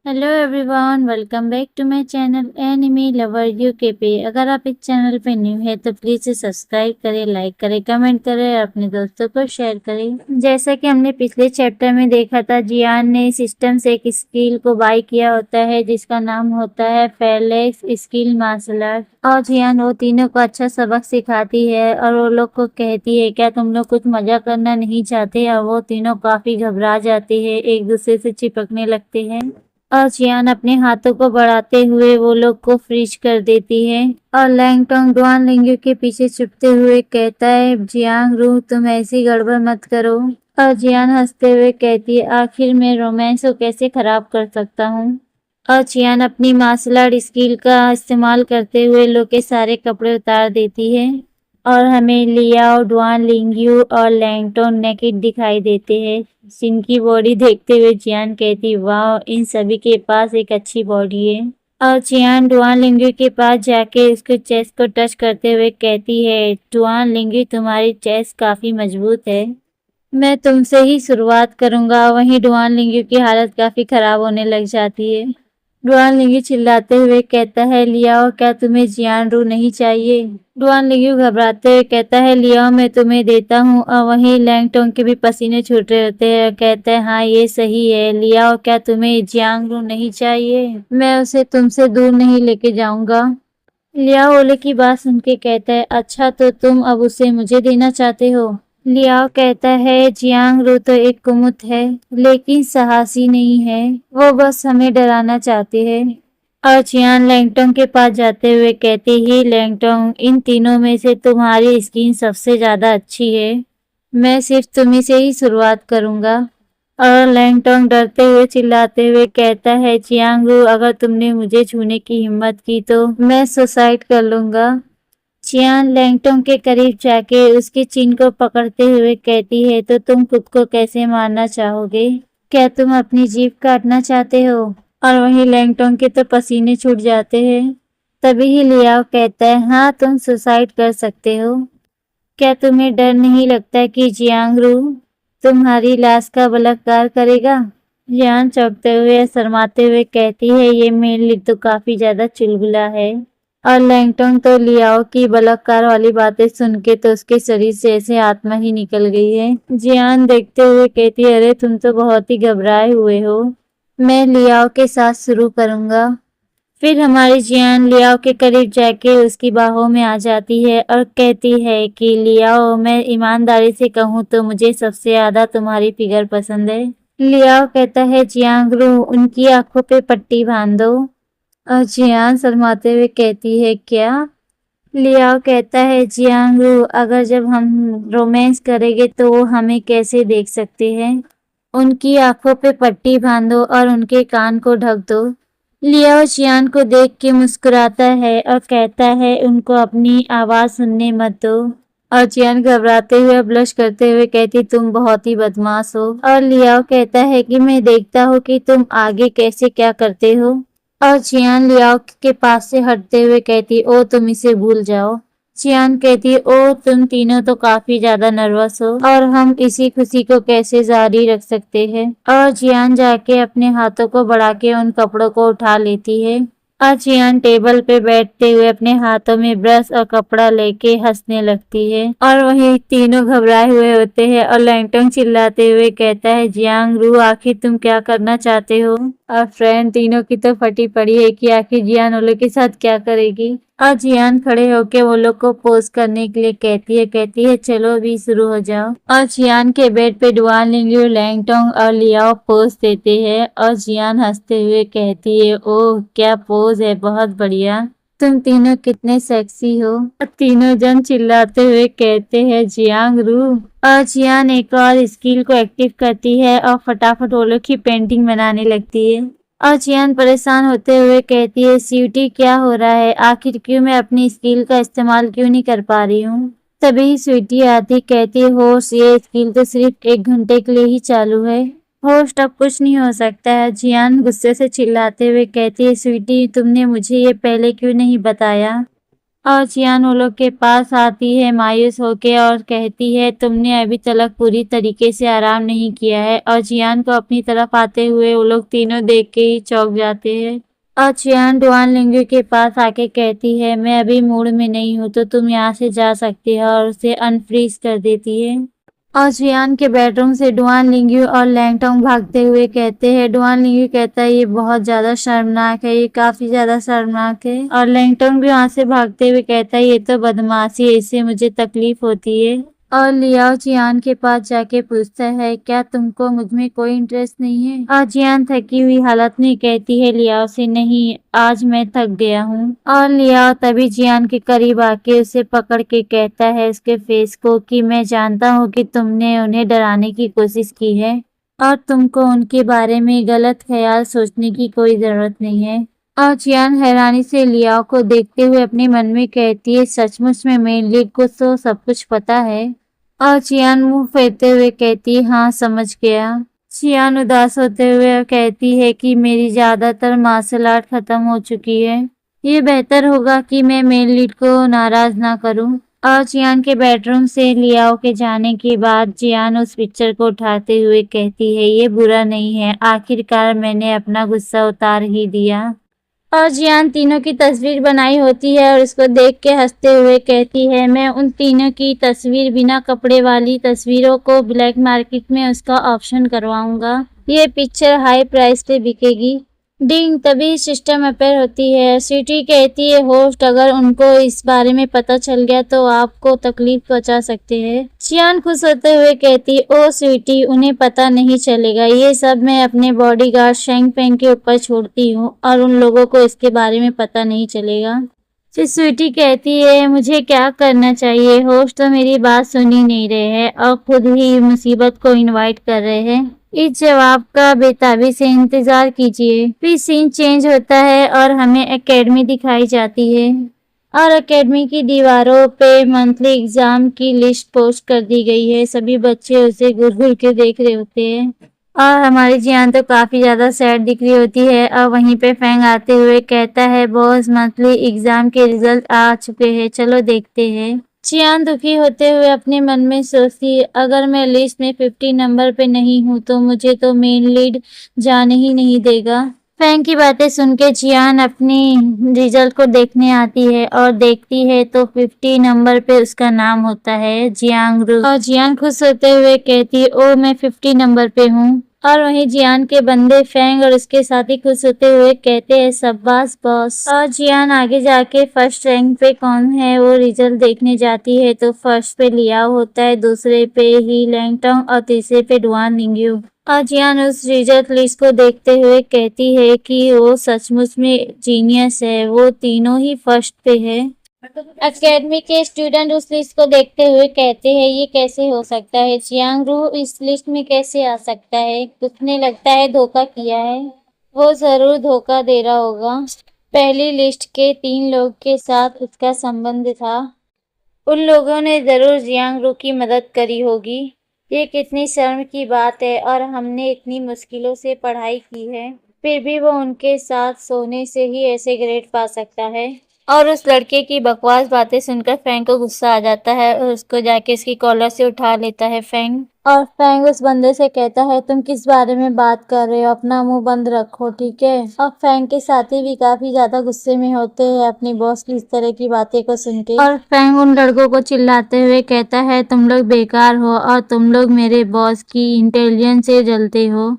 Hello everyone, welcome back to my channel enemy lover UKP. अगर आप इस channel पे न्यू है तो प्लीज़ इसे सब्सक्राइब करें, लाइक करें, कमेंट करें और अपने दोस्तों को शेयर करें। जैसा कि हमने पिछले चैप्टर में देखा था, जियान ने सिस्टम से एक स्किल को बाय किया होता है जिसका नाम होता है फेलेक्स स्किल मार्शल आर्ट। और जियान वो तीनों को अच्छा सबक सिखाती है और वो लोग को कहती है क्या तुम लोग कुछ मजा करना नहीं चाहते। और वो तीनों काफ़ी घबरा जाते हैं, एक दूसरे से चिपकने लगते हैं। और जियान अपने हाथों को बढ़ाते हुए वो लोग को फ्रीज कर देती है। और लैंगटोंग डुआन लिंगू के पीछे छुपते हुए कहता है, जियांग रू तुम ऐसी गड़बड़ मत करो। और जियान हंसते हुए कहती है, आखिर मैं रोमांस को कैसे खराब कर सकता हूँ। और जियान अपनी मार्शल आर्ट स्किल का इस्तेमाल करते हुए लोग के सारे कपड़े उतार देती है। और हमें लियाओ, डुआन लिंगयू और लैंगटोन नेकेड दिखाई देते हैं, जिनकी बॉडी देखते हुए जियान कहती वाह, इन सभी के पास एक अच्छी बॉडी है। और जियान डुआन लिंगयू के पास जाके उसके चेस्ट को टच करते हुए कहती है, डुआन लिंगयू तुम्हारी चेस्ट काफी मजबूत है, मैं तुमसे ही शुरुआत करूंगा। वहीं डुआन लिंगयू की हालत काफी खराब होने लग जाती है। डुआन लिंगयू चिल्लाते हुए कहता है, लियाओ क्या तुम्हें जियान रू नहीं चाहिए। डुआन लिंगयू घबराते हुए कहता है, लियाओ मैं तुम्हें देता हूँ। और वहीं लैंगटोंग के भी पसीने छूट रहे होते हैं, कहते हैं हाँ ये सही है, लियाओ क्या तुम्हें जियांग रू नहीं चाहिए, मैं उसे तुमसे दूर नहीं लेके जाऊंगा। लियाओ ओले की बात सुन के कहता है, अच्छा तो तुम अब उसे मुझे देना चाहते हो। लियाओ कहता है, जियांग रू तो एक कुमुत है लेकिन साहसी नहीं है, वो बस हमें डराना चाहती है। और जियान लैंगटोंग के पास जाते हुए कहती ही, लैंगटोंग इन तीनों में से तुम्हारी स्किन सबसे ज्यादा अच्छी है, मैं सिर्फ तुम्ही से ही शुरुआत करूंगा। और लैंगटोंग डरते हुए चिल्लाते हुए कहता है, जियांग रू अगर तुमने मुझे छूने की हिम्मत की तो मैं सुसाइड कर लूंगा। जियान लैंगटोंग के करीब जाके उसकी चिन को पकड़ते हुए कहती है, तो तुम खुद को कैसे मारना चाहोगे, क्या तुम अपनी जीभ काटना चाहते हो। और वहीं लैंगटोंग के तो पसीने छूट जाते हैं। तभी ही लियाओ कहता है, हाँ तुम सुसाइड कर सकते हो, क्या तुम्हें डर नहीं लगता कि जियांग रू तुम्हारी लाश का बलात्कार करेगा। जियान चौंकते हुए शर्माते हुए कहती है, ये मेरे लिए तो काफी ज्यादा चुलबुला है। और लैंगटोंग तो लियाओ की बलात्कार वाली बातें सुन के तो उसके शरीर से ऐसे आत्मा ही निकल गई है। जियान देखते हुए कहती है, अरे तुम तो बहुत ही घबराए हुए हो, मैं लियाओ के साथ शुरू करूंगा। फिर हमारी जियान लियाओ के करीब जाके उसकी बाहों में आ जाती है और कहती है कि लियाओ मैं ईमानदारी से कहूँ तो मुझे सबसे ज्यादा तुम्हारी फिगर पसंद है। लियाओ कहता है, जियांग रू उनकी आंखों पे पट्टी बांध दो। और जियान शर्माते हुए कहती है, क्या। लियाओ कहता है, जियांग रू अगर जब हम रोमांस करेंगे तो वो हमें कैसे देख सकते हैं, उनकी आंखों पे पट्टी बांधो और उनके कान को ढक दो। लियाओ जियान को देख के मुस्कुराता है और कहता है, उनको अपनी आवाज सुनने मत दो। और जियान घबराते हुए ब्लश करते हुए कहती, तुम बहुत ही बदमाश हो। और लियाओ कहता है कि मैं देखता हूँ कि तुम आगे कैसे क्या करते हो। और जियान लियाओ के पास से हटते हुए कहती, ओ तुम इसे भूल जाओ। जियान कहती, ओ तुम तीनों तो काफी ज्यादा नर्वस हो और हम इसी खुशी को कैसे जारी रख सकते हैं। और जियान जाके अपने हाथों को बढ़ा के उन कपड़ों को उठा लेती है। और जियान टेबल पे बैठते हुए अपने हाथों में ब्रश और कपड़ा लेके हंसने लगती है। और वही तीनों घबराए हुए होते हैं और लैंगटोंग चिल्लाते हुए कहता है, जियांग रू आखिर तुम क्या करना चाहते हो। और फ्रेंड तीनों की तो फटी पड़ी है कि आखिर जियान वो लोग के साथ क्या करेगी। और जियान खड़े होके वो लोग को पोज करने के लिए कहती है चलो अभी शुरू हो जाओ। और जियान के बेड पे डुआन लिंगयू, लैंगटोंग और लियाओ पोज देते हैं। और जियान हंसते हुए कहती है, ओह क्या पोज है, बहुत बढ़िया, तुम तीनों कितने सेक्सी हो। और तीनों जन चिल्लाते हुए कहते हैं, जियांग रू। और जियान एक और स्किल को एक्टिव करती है और फटाफट वो लोग की पेंटिंग बनाने लगती है। और जियान परेशान होते हुए कहती है, स्वीटी क्या हो रहा है, आखिर क्यों मैं अपनी स्किल का इस्तेमाल क्यों नहीं कर पा रही हूँ। तभी स्वीटी आती कहती है, होस्ट ये स्किल तो सिर्फ 1 घंटे के लिए ही चालू है, होस्ट अब कुछ नहीं हो सकता है। जियान गुस्से से चिल्लाते हुए कहती है, स्वीटी तुमने मुझे ये पहले क्यों नहीं बताया। और जियान वो लोग के पास आती है मायूस होके और कहती है तुमने अभी तक पूरी तरीके से आराम नहीं किया है। और जियान को अपनी तरफ आते हुए वो लोग तीनों देख के ही चौंक जाते हैं। और जियान डुआनलिंग के पास आके कहती है मैं अभी मूड में नहीं हूँ तो तुम यहाँ से जा सकती हो, और उसे अनफ्रीज कर देती है। और जियान के बेडरूम से डुआनलिंग और लैंगटोंग भागते हुए कहते हैं, डुआनलिंग कहता है ये बहुत ज्यादा शर्मनाक है, ये काफी ज्यादा शर्मनाक है। और लैंगटोंग भी वहां से भागते हुए कहता है ये तो बदमाशी है, इससे मुझे तकलीफ होती है। और लियाओ जियान के पास जाके पूछता है क्या तुमको मुझ में कोई इंटरेस्ट नहीं है। और जियान थकी हुई हालत में कहती है लियाओ से नहीं, आज मैं थक गया हूँ। और लियाओ तभी जियान के करीब आके उसे पकड़ के कहता है उसके फेस को कि मैं जानता हूँ कि तुमने उन्हें डराने की कोशिश की है और तुमको उनके बारे में गलत ख्याल सोचने की कोई जरूरत नहीं है। और जियान हैरानी से लियाओ को देखते हुए अपने मन में कहती है सचमुच में मेन लीड को तो सब कुछ पता है। और जियान मुंह फेरते हुए कहती है हाँ समझ गया। जियान उदास होते हुए कहती है कि मेरी ज्यादातर मार्शल आर्ट खत्म हो चुकी है, ये बेहतर होगा कि मैं मेन लीड को नाराज ना करूं। और जियान के बेडरूम से लियाओ के जाने के बाद जियान उस पिक्चर को उठाते हुए कहती है ये बुरा नहीं है, आखिरकार मैंने अपना गुस्सा उतार ही दिया। और जियान तीनों की तस्वीर बनाई होती है और उसको देख के हंसते हुए कहती है मैं उन तीनों की तस्वीर बिना कपड़े वाली तस्वीरों को ब्लैक मार्केट में उसका ऑप्शन करवाऊंगा, ये पिक्चर हाई प्राइस पे बिकेगी। डिंग तभी सिस्टम अपेयर होती है। स्वीटी कहती है होस्ट अगर उनको इस बारे में पता चल गया तो आपको तकलीफ पहुंचा सकते हैं। जियान खुश होते हुए कहती है ओ स्वीटी उन्हें पता नहीं चलेगा, ये सब मैं अपने बॉडीगार्ड शेंग पेंग के ऊपर छोड़ती हूँ और उन लोगों को इसके बारे में पता नहीं चलेगा। फिर स्वीटी कहती है मुझे क्या करना चाहिए, होस्ट तो मेरी बात सुन ही नहीं रहे हैं और खुद ही मुसीबत को इनवाइट कर रहे हैं। इस जवाब का बेताबी से इंतजार कीजिए। फिर सीन चेंज होता है और हमें एकेडमी दिखाई जाती है और एकेडमी की दीवारों पे मंथली एग्जाम की लिस्ट पोस्ट कर दी गई है। सभी बच्चे उसे घूर घूर के देख रहे होते हैं और हमारी जियान तो काफी ज्यादा सैड दिख रही होती है। और वहीं पे फैंग आते हुए कहता है बॉस मंथली एग्जाम के रिजल्ट आ चुके हैं, चलो देखते हैं। जियान दुखी होते हुए अपने मन में सोचती है अगर मैं लिस्ट में 50 नंबर पे नहीं हूँ तो मुझे तो मेन लीड जाने ही नहीं देगा। फैंग की बातें सुन के जियान अपनी रिजल्ट को देखने आती है और देखती है तो 50 नंबर पे उसका नाम होता है जियांग। और जियान खुश होते हुए कहती है ओ मैं 50 नंबर पे हूँ। और वहीं जियान के बंदे फैंग और उसके साथी खुश होते हुए कहते हैं शाबाश बॉस। और जियान आगे जाके फर्स्ट रैंक पे कौन है वो रिजल्ट देखने जाती है तो फर्स्ट पे लियाओ होता है, दूसरे पे ही लैंगटोंग और तीसरे पे डुआनलिंग। और जियान उस रिजल्ट लिस्ट को देखते हुए कहती है कि वो सचमुच में जीनियस है, वो तीनों ही फर्स्ट पे है। एकेडमी के स्टूडेंट उस लिस्ट को देखते हुए कहते हैं ये कैसे हो सकता है, जियांग इस लिस्ट में कैसे आ सकता है, उसने लगता है धोखा किया है, वो जरूर धोखा दे रहा होगा। पहली लिस्ट के 3 लोग के साथ उसका संबंध था, उन लोगों ने जरूर जियांग की मदद करी होगी। ये कितनी शर्म की बात है और हमने इतनी मुश्किलों से पढ़ाई की है फिर भी वो उनके साथ सोने से ही ऐसे ग्रेड पा सकता है। और उस लड़के की बकवास बातें सुनकर फैंग को गुस्सा आ जाता है और उसको जाके उसकी कॉलर से उठा लेता है फैंग। और फैंग उस बंदे से कहता है तुम किस बारे में बात कर रहे हो, अपना मुंह बंद रखो ठीक है। और फैंग के साथी भी काफी ज्यादा गुस्से में होते हैं अपनी बॉस की इस तरह की बातें को सुन के। और फैंग उन लड़कों को चिल्लाते हुए कहता है तुम लोग बेकार हो और तुम लोग मेरे बॉस की इंटेलिजेंस से जलते हो।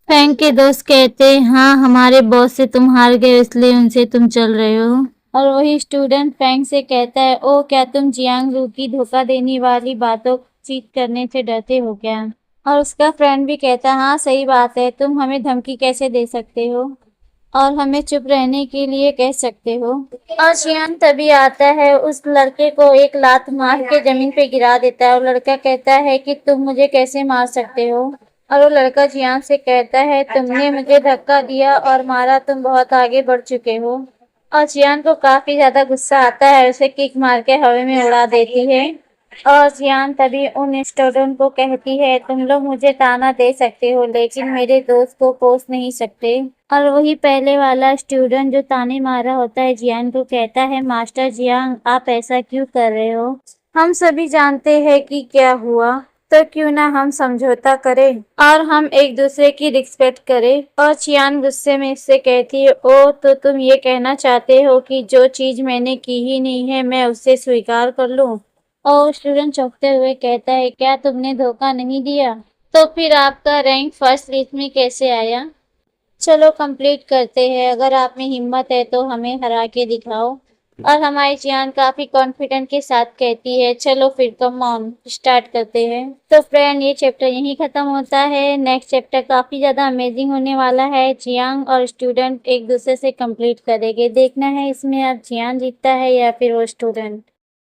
फैंग के दोस्त कहते हाँ हमारे बॉस से तुम हार गए इसलिए उनसे तुम चल रहे हो। और वही स्टूडेंट फैंग से कहता है ओ क्या तुम जियांग की धोखा देने वाली बातों चीट करने से डरते हो क्या। और उसका फ्रेंड भी कहता है हाँ सही बात है, तुम हमें धमकी कैसे दे सकते हो और हमें चुप रहने के लिए कह सकते हो। और जियांग तभी आता है, उस लड़के को एक लात मार के जमीन पे गिरा देता है और लड़का कहता है कि तुम मुझे कैसे मार सकते हो। और वो लड़का जियांग से कहता है तुमने मुझे धक्का दिया और मारा, तुम बहुत आगे बढ़ चुके हो। और जियान को काफी ज्यादा गुस्सा आता है, उसे किक मार के हवा में उड़ा देती है। और जियान तभी उन स्टूडेंट को कहती है, तुम लोग मुझे ताना दे सकते हो लेकिन मेरे दोस्त को कोस नहीं सकते। और वही पहले वाला स्टूडेंट जो ताने मार रहा होता है जियान को कहता है, मास्टर जियांग आप ऐसा क्यों कर रहे हो? हम सभी जानते हैं कि क्या हुआ, तो क्यों ना हम समझौता करें और हम एक दूसरे की रिस्पेक्ट करें। और चियान गुस्से में इससे कहती है, ओ तो तुम ये कहना चाहते हो कि जो चीज मैंने की ही नहीं है मैं उसे स्वीकार कर लूं? और स्टूडेंट चौंकते हुए कहता है, क्या तुमने धोखा नहीं दिया? तो फिर आपका रैंक फर्स्ट लिस्ट में कैसे आया? चलो कंप्लीट करते हैं, अगर आप में हिम्मत है तो हमें हरा के दिखाओ। और हमारी जियान काफी कॉन्फिडेंट के साथ कहती है, चलो फिर कम ऑन स्टार्ट करते हैं। तो फ्रेंड ये चैप्टर यहीं खत्म होता है। नेक्स्ट चैप्टर काफी ज्यादा अमेजिंग होने वाला है। जियांग और स्टूडेंट एक दूसरे से कंप्लीट करेंगे। देखना है इसमें अब जियान जीतता है या फिर वो स्टूडेंट।